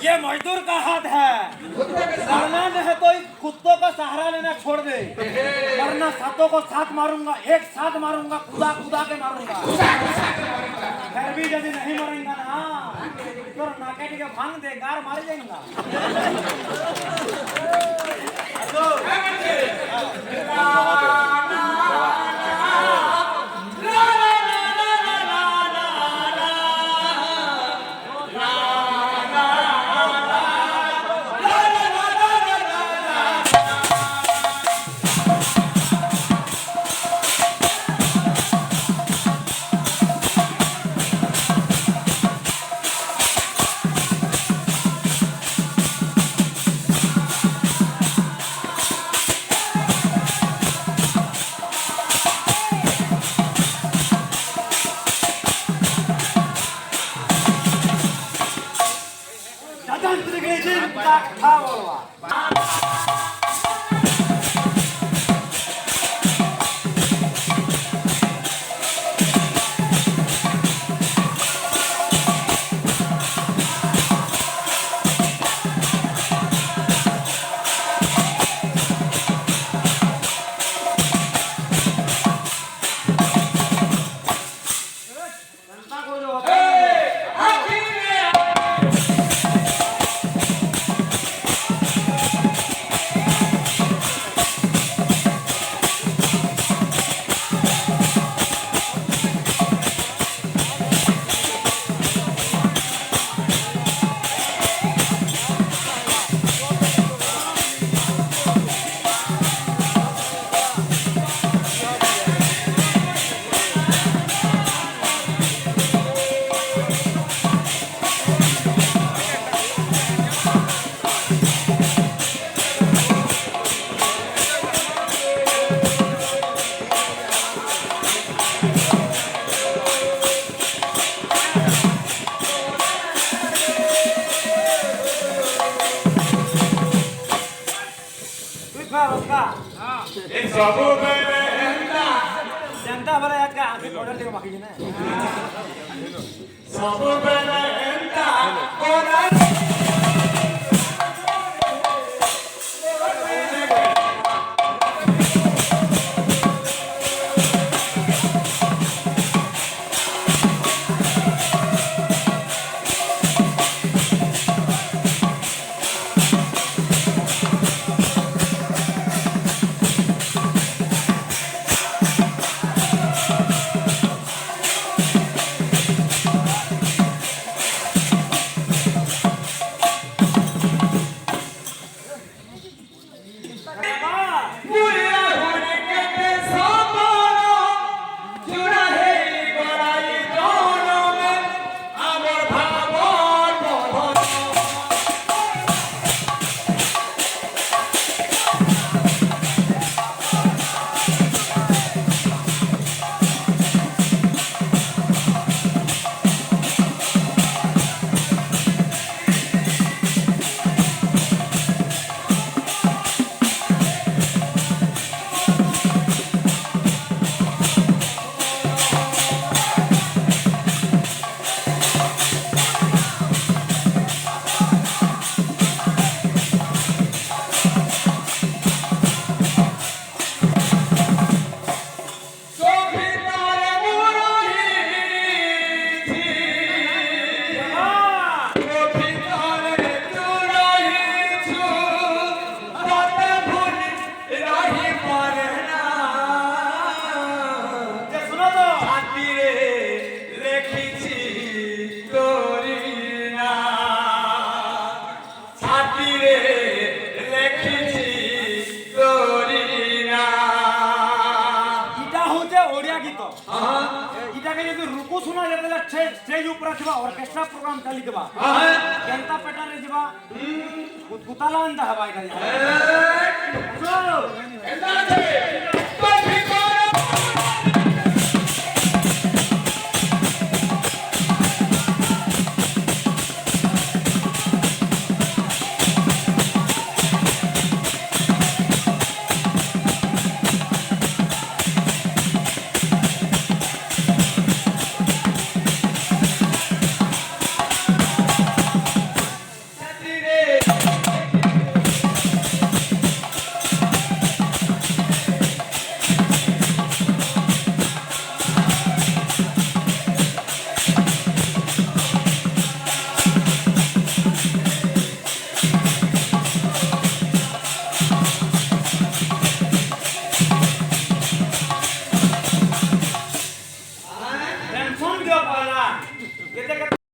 ये मजदूर का हाथ है। लड़ना है तो कुत्तों का सहारा लेना छोड़ दे, वरना सातों को साथ मारूंगा, एक साथ मारूंगा, कूदा कूदा के मारूंगा। फिर भी यदि नहीं मरेंगा ना तो नाके के भांग दे गार मार जाएगा। जनता बड़ा याद का आंखें ऑर्डर देगा बाकी ना सब बेलंता कोना स्टेज ऊपर थिबा ऑर्केस्ट्रा प्रोग्राम चली दिबा जनता पेटा रे दिबा कुताला अंदा हवाई का